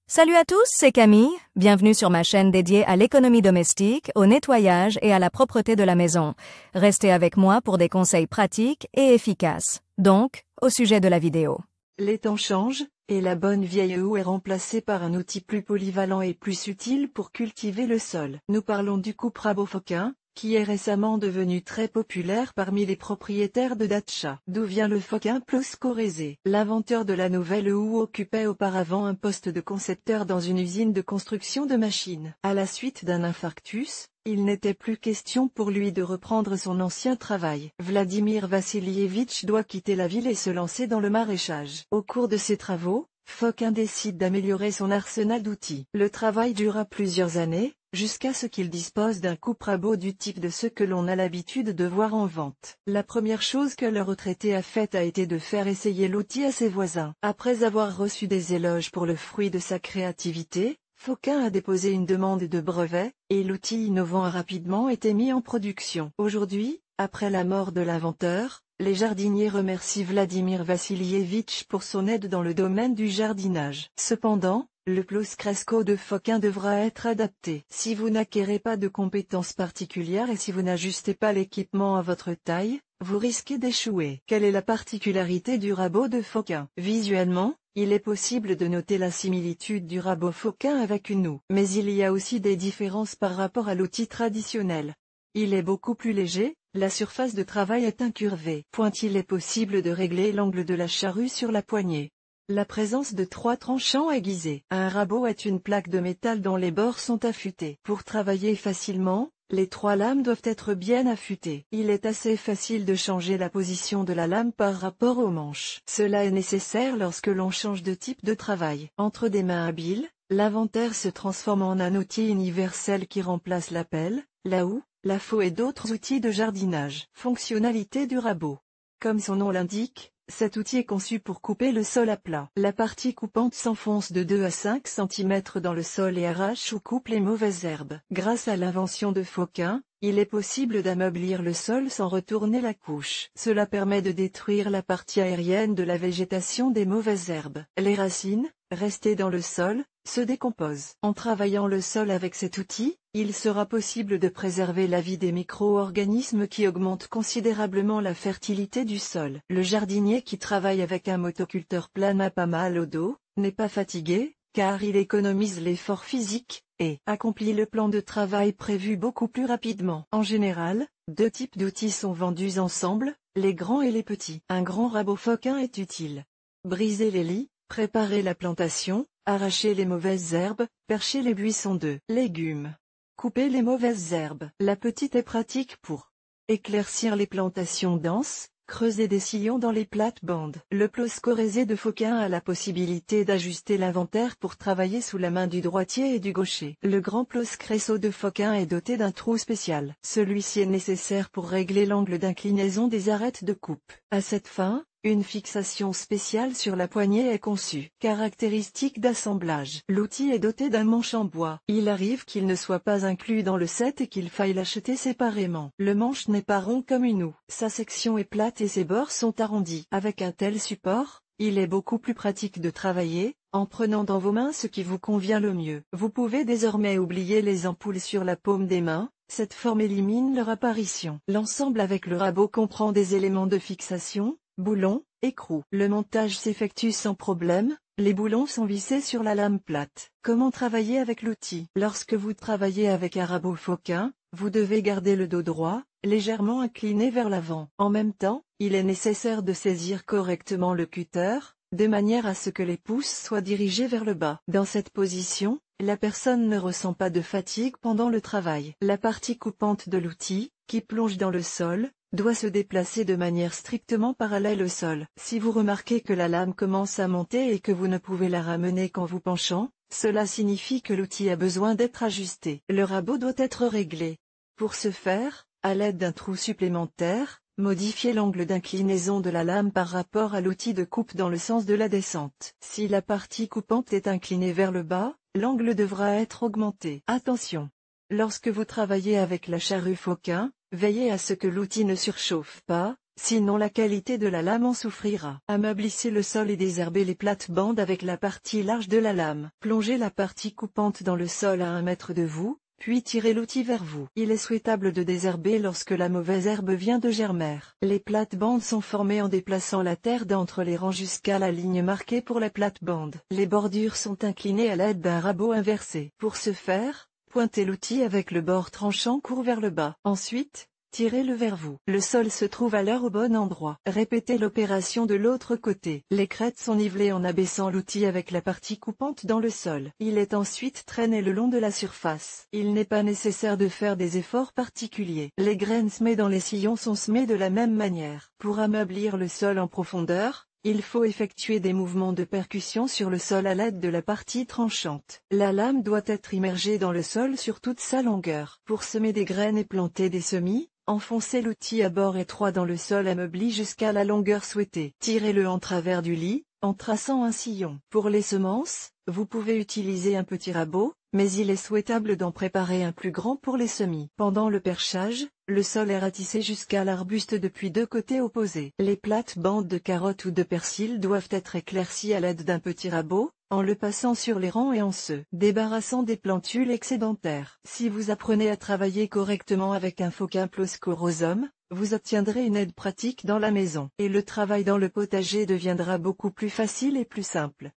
Salut à tous, c'est Camille. Bienvenue sur ma chaîne dédiée à l'économie domestique, au nettoyage et à la propreté de la maison. Restez avec moi pour des conseils pratiques et efficaces. Donc, au sujet de la vidéo. Les temps changent, et la bonne vieille houe est remplacée par un outil plus polyvalent et plus utile pour cultiver le sol. Nous parlons du coupe-rabot Fokin, qui est récemment devenu très populaire parmi les propriétaires de Dacia. D'où vient le Fokin plus Corezé? L'inventeur de la nouvelle houe occupait auparavant un poste de concepteur dans une usine de construction de machines. À la suite d'un infarctus, il n'était plus question pour lui de reprendre son ancien travail. Vladimir Vassilievitch doit quitter la ville et se lancer dans le maraîchage. Au cours de ses travaux, Fokin décide d'améliorer son arsenal d'outils. Le travail dura plusieurs années, jusqu'à ce qu'il dispose d'un coupe-rabot du type de ceux que l'on a l'habitude de voir en vente. La première chose que le retraité a faite a été de faire essayer l'outil à ses voisins. Après avoir reçu des éloges pour le fruit de sa créativité, Fokin a déposé une demande de brevet, et l'outil innovant a rapidement été mis en production. Aujourd'hui, après la mort de l'inventeur, les jardiniers remercient Vladimir Vassilievitch pour son aide dans le domaine du jardinage. Cependant, le plus Cresco de Fokin devra être adapté. Si vous n'acquérez pas de compétences particulières et si vous n'ajustez pas l'équipement à votre taille, vous risquez d'échouer. Quelle est la particularité du rabot de Fokin? Visuellement, il est possible de noter la similitude du rabot Fokin avec une houe. Mais il y a aussi des différences par rapport à l'outil traditionnel. Il est beaucoup plus léger, la surface de travail est incurvée. Il est possible de régler l'angle de la charrue sur la poignée. La présence de 3 tranchants aiguisés. Un rabot est une plaque de métal dont les bords sont affûtés. Pour travailler facilement, les 3 lames doivent être bien affûtées. Il est assez facile de changer la position de la lame par rapport aux manches. Cela est nécessaire lorsque l'on change de type de travail. Entre des mains habiles, l'inventaire se transforme en un outil universel qui remplace la pelle, la houe, la faux et d'autres outils de jardinage. Fonctionnalité du rabot. Comme son nom l'indique, cet outil est conçu pour couper le sol à plat. La partie coupante s'enfonce de 2 à 5 cm dans le sol et arrache ou coupe les mauvaises herbes. Grâce à l'invention de Fokin, il est possible d'ameublir le sol sans retourner la couche. Cela permet de détruire la partie aérienne de la végétation des mauvaises herbes. Les racines, restées dans le sol, se décomposent. En travaillant le sol avec cet outil, il sera possible de préserver la vie des micro-organismes qui augmentent considérablement la fertilité du sol. Le jardinier qui travaille avec un motoculteur plane à pas mal au dos, n'est pas fatigué, car il économise l'effort physique, et accomplit le plan de travail prévu beaucoup plus rapidement. En général, 2 types d'outils sont vendus ensemble, les grands et les petits. Un grand rabot Fokin est utile. Briser les lits, préparer la plantation, arracher les mauvaises herbes, percher les buissons de légumes. Couper les mauvaises herbes. La petite est pratique pour éclaircir les plantations denses, creuser des sillons dans les plates-bandes. Le plus Corezé de Fokin a la possibilité d'ajuster l'inventaire pour travailler sous la main du droitier et du gaucher. Le grand plus Cresco de Fokin est doté d'un trou spécial. Celui-ci est nécessaire pour régler l'angle d'inclinaison des arêtes de coupe. À cette fin, une fixation spéciale sur la poignée est conçue. Caractéristiques d'assemblage. L'outil est doté d'un manche en bois. Il arrive qu'il ne soit pas inclus dans le set et qu'il faille l'acheter séparément. Le manche n'est pas rond comme une houe. Sa section est plate et ses bords sont arrondis. Avec un tel support, il est beaucoup plus pratique de travailler, en prenant dans vos mains ce qui vous convient le mieux. Vous pouvez désormais oublier les ampoules sur la paume des mains, cette forme élimine leur apparition. L'ensemble avec le rabot comprend des éléments de fixation, boulons, écrou. Le montage s'effectue sans problème, les boulons sont vissés sur la lame plate. Comment travailler avec l'outil? Lorsque vous travaillez avec un rabot Fokin, vous devez garder le dos droit, légèrement incliné vers l'avant. En même temps, il est nécessaire de saisir correctement le cutter, de manière à ce que les pouces soient dirigés vers le bas. Dans cette position, la personne ne ressent pas de fatigue pendant le travail. La partie coupante de l'outil, qui plonge dans le sol, doit se déplacer de manière strictement parallèle au sol. Si vous remarquez que la lame commence à monter et que vous ne pouvez la ramener qu'en vous penchant, cela signifie que l'outil a besoin d'être ajusté. Le rabot doit être réglé. Pour ce faire, à l'aide d'un trou supplémentaire, modifiez l'angle d'inclinaison de la lame par rapport à l'outil de coupe dans le sens de la descente. Si la partie coupante est inclinée vers le bas, l'angle devra être augmenté. Attention! Lorsque vous travaillez avec la charrue Fokin, veillez à ce que l'outil ne surchauffe pas, sinon la qualité de la lame en souffrira. Ameublissez le sol et désherbez les plates-bandes avec la partie large de la lame. Plongez la partie coupante dans le sol à 1 mètre de vous, puis tirez l'outil vers vous. Il est souhaitable de désherber lorsque la mauvaise herbe vient de germer. Les plates-bandes sont formées en déplaçant la terre d'entre les rangs jusqu'à la ligne marquée pour la plate-bande. Les bordures sont inclinées à l'aide d'un rabot inversé. Pour ce faire, pointez l'outil avec le bord tranchant court vers le bas. Ensuite, tirez-le vers vous. Le sol se trouve alors au bon endroit. Répétez l'opération de l'autre côté. Les crêtes sont nivelées en abaissant l'outil avec la partie coupante dans le sol. Il est ensuite traîné le long de la surface. Il n'est pas nécessaire de faire des efforts particuliers. Les graines semées dans les sillons sont semées de la même manière. Pour ameublir le sol en profondeur, il faut effectuer des mouvements de percussion sur le sol à l'aide de la partie tranchante. La lame doit être immergée dans le sol sur toute sa longueur. Pour semer des graines et planter des semis, enfoncez l'outil à bord étroit dans le sol ameubli jusqu'à la longueur souhaitée. Tirez-le en travers du lit, en traçant un sillon. Pour les semences, vous pouvez utiliser un petit rabot, mais il est souhaitable d'en préparer un plus grand pour les semis. Pendant le perchage, le sol est ratissé jusqu'à l'arbuste depuis 2 côtés opposés. Les plates-bandes de carottes ou de persil doivent être éclaircies à l'aide d'un petit rabot, en le passant sur les rangs et en se débarrassant des plantules excédentaires. Si vous apprenez à travailler correctement avec un Fokin Ploskorosom, vous obtiendrez une aide pratique dans la maison, et le travail dans le potager deviendra beaucoup plus facile et plus simple.